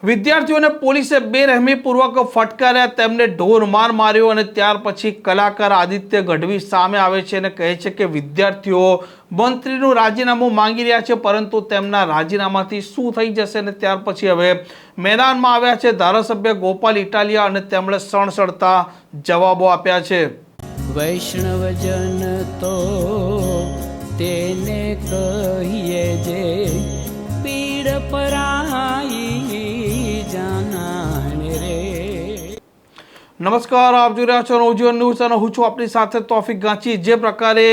વિદ્યાર્થીઓને પોલીસે બેરહેમીપૂર્વક ફટકાર્યા, તેમને ઢોર માર માર્યો અને ત્યાર પછી કલાકાર આદિત્ય ગઢવી સામે આવે છે અને કહે છે કે વિદ્યાર્થીઓ મંત્રીનું રાજીનામું માંગી રહ્યા છે, પરંતુ તેમના રાજીનામાથી શું થઈ જશે અને ત્યાર પછી હવે મેદાનમાં આવ્યા છે ધારાસભ્ય ગોપાલ ઇટાલિયા અને તેમણે સણસણતા જવાબો આપ્યા છે। વૈષ્ણવજન તો તેને કહીએ જે પીડ પરાઈ જાનાને રે। નમસ્કાર, આપ જોઈ રહ્યા છો નવજીવન ન્યૂઝ અને હું છું આપની સાથે તોફિક ગાંચી। જે પ્રકારે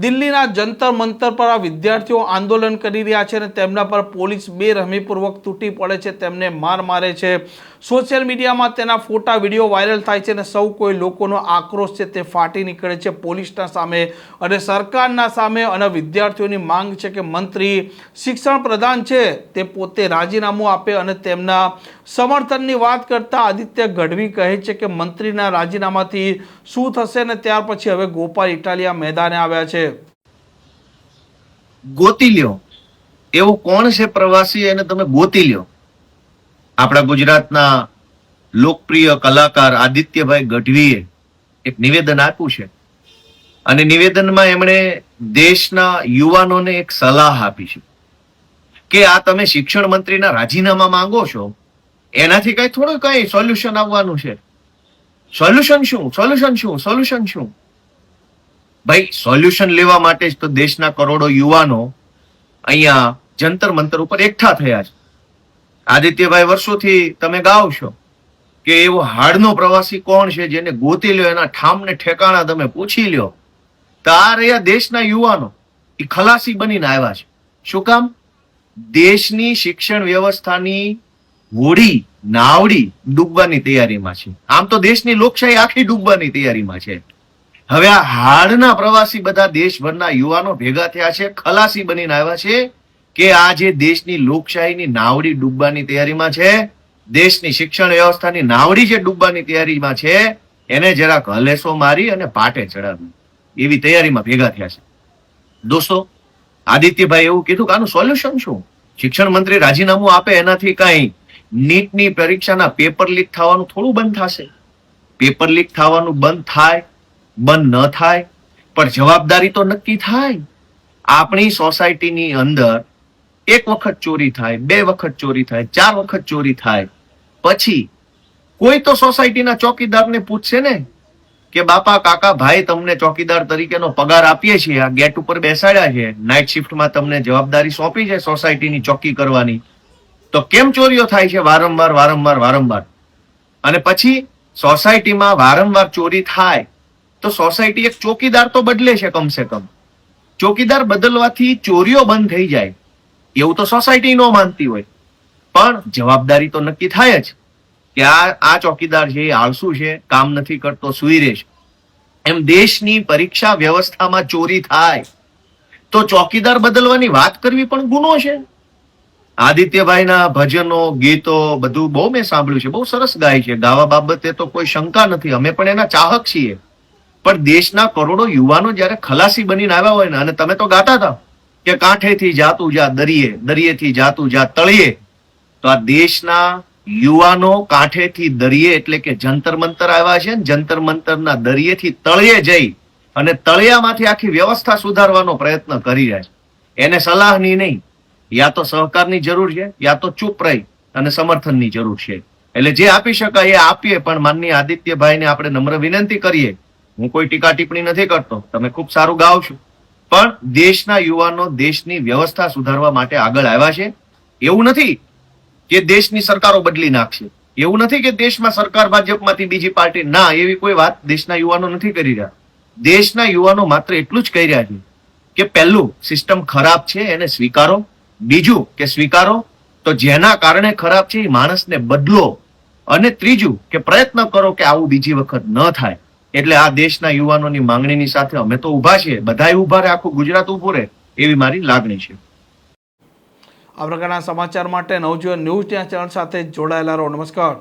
દિલ્હીના જંતર મંતર પર આ વિદ્યાર્થીઓ આંદોલન કરી રહ્યા છે અને તેમના પર પોલીસ બેરહેમીપૂર્વક તૂટી પડે છે, તેમને માર મારે છે, સોશિયલ મીડિયામાં તેના ફોટા વિડીયો વાયરલ થાય છે અને સૌ કોઈ લોકોનો આક્રોશ છે તે ફાટી નીકળે છે પોલીસના સામે અને સરકારના સામે। અને વિદ્યાર્થીઓની માંગ છે કે મંત્રી શિક્ષણ પ્રધાન છે તે પોતે રાજીનામું આપે અને તેમના સમર્થનની વાત કરતા આદિત્ય ગઢવી કહે છે કે મંત્રીના રાજીનામાથી શું થશે અને ત્યાર પછી હવે ગોપાલ ઇટાલિયા મેદાને આવ્યા છે। ગોતી લ્યો એવું કોણ છે પ્રવાસી, એને તમે ગોતી લ્યો। આપણા ગુજરાતના લોકપ્રિય કલાકાર આદિત્યભાઈ ગઢવીએ એક નિવેદન આપ્યું છે અને નિવેદનમાં એમણે દેશના યુવાનોને એક સલાહ આપી છે કે આ તમે શિક્ષણ મંત્રીના રાજીનામા માંગો છો, એનાથી કઈ સોલ્યુશન આવવાનું છે? સોલ્યુશન શું? ભાઈ, સોલ્યુશન લેવા માટે જ તો દેશના કરોડો યુવાનો અહીંયા જંતર મંતર ઉપર એકઠા થયા છે। આદિત્યભાઈ, વર્ષોથી તમે ગાઓ છો કે એવો હાડનો પ્રવાસી કોણ છે જેને ગોતી લ્યો, એના ઠામને ઠેકાણા તમે પૂછી લ્યો। તો આ રહ્યા દેશના યુવાનો, એ ખલાસી બનીને આવ્યા છે। શું કામ? દેશની શિક્ષણ વ્યવસ્થાની હોડી નાવડી ડૂબવાની તૈયારીમાં છે। આમ તો દેશની લોકશાહી આખી ડૂબવાની તૈયારીમાં છે। હવે આ હાડના પ્રવાસી બધા દેશભરના યુવાનો ભેગા થયા છે, ખલાસી બનીને આવ્યા છે કે આ જે દેશની લોકશાહીની નાવડી ડૂબવાની તૈયારીમાં છે, દેશની શિક્ષણ વ્યવસ્થાની નાવડી જે ડૂબવાની તૈયારીમાં છે, એને જરાક હલેસો મારી અને પાટે ચડાવી એવી તૈયારીમાં ભેગા થયા છે। દોસ્તો, આદિત્યભાઈ એવું કીધું કે આનું સોલ્યુશન શું? શિક્ષણ મંત્રી રાજીનામું આપે એનાથી કઈ નીટની પરીક્ષાના પેપર લીક થવાનું થોડું બંધ થશે? પેપર લીક થવાનું બંધ થાય, બંધ ન થાય, પણ જવાબદારી તો નક્કી થાય। આપણી સોસાયટીની અંદર એક વખત ચોરી થાય, 2 વખત ચોરી થાય, 4 વખત ચોરી થાય, પછી કોઈ તો સોસાયટીના ચોકીદારને પૂછશે ને કે બાપા, કાકા, ભાઈ, તમને ચોકીદાર તરીકેનો પગાર આપીએ છીએ, આ ગેટ ઉપર બેસાડ્યા છે, નાઇટ શિફ્ટમાં તમને જવાબદારી સોંપી છે સોસાયટીની ચોકી કરવાની, તો કેમ ચોરીઓ થાય છે વારંવાર? અને પછી સોસાયટીમાં વારંવાર ચોરી થાય તો સોસાયટી એક ચોકીદાર તો બદલે છે, કમસે કમ ચોકીદાર બદલવાથી ચોરીઓ બંધ થઈ જાય એવું તો સોસાયટી ન માનતી હોય, પણ જવાબદારી તો નક્કી થાય જ કે આ ચોકીદાર છે એ આળસુ છે, કામ નથી કરતો, સૂઈ રહેશે। એમ દેશની પરીક્ષા વ્યવસ્થામાં ચોરી થાય તો ચોકીદાર બદલવાની વાત કરવી પણ ગુનો છે। આદિત્યભાઈના ભજનો, ગીતો બધું બહુ મેં સાંભળ્યું છે, બહુ સરસ ગાય છે, ગાવા બાબતે તો કોઈ શંકા નથી, અમે પણ એના ચાહક છીએ। પણ દેશના કરોડો યુવાનો જયારે ખલાસી બનીને આવ્યા હોય ને, અને તમે તો ગાતા હતા કે કાંઠેથી જાતું જા દરિયે, દરિયેથી જાતું જા તળિયે, તો આ દેશના યુવાનો કાંઠેથી દરિયે એટલે કે જંતર મંતર આવ્યા છે ને, જંતર મંતરના દરિયેથી તળિયે જઈ અને તળિયામાંથી આખી વ્યવસ્થા સુધારવાનો પ્રયત્ન કરી રહ્યા છે। એને સલાહની નહીં, યા તો સહકારની જરૂર છે, યા તો ચૂપ રહી અને સમર્થનની જરૂર છે। એટલે જે આપી શકાય એ આપીએ, પણ માનનીય આદિત્યભાઈને આપણે નમ્ર વિનંતી કરીએ, હું કોઈ ટીકા ટિપ્પણી નથી કરતો, તમે ખૂબ સારું ગાઓ છો, પણ દેશના યુવાનો દેશની વ્યવસ્થા સુધારવા માટે આગળ આવ્યા છે। એવું નથી કે દેશની સરકારો બદલી નાખશે, એવું નથી કે દેશમાં સરકાર ભાજપમાંથી બીજી પાર્ટી, ના, એવી કોઈ વાત દેશના યુવાનો નથી કરી રહ્યા। દેશના યુવાનો માત્ર એટલું જ કહી રહ્યા છે કે પહેલું, સિસ્ટમ ખરાબ છે એને સ્વીકારો, બીજું કે સ્વીકારો તો જેના કારણે ખરાબ છે એ માણસને બદલો, અને ત્રીજું કે પ્રયત્ન કરો કે આવું બીજી વખત ન થાય। એટલે આ દેશના યુવાનોની માંગણીની સાથે અમે તો ઉભા છીએ, બધાય ઉભા રહે, આખું ગુજરાત ઉભું રહે એવી મારી લાગણી છે। આ પ્રકારના સમાચાર માટે નવજીવન ન્યૂઝ ચેનલ સાથે જોડાયેલા રહો। નમસ્કાર।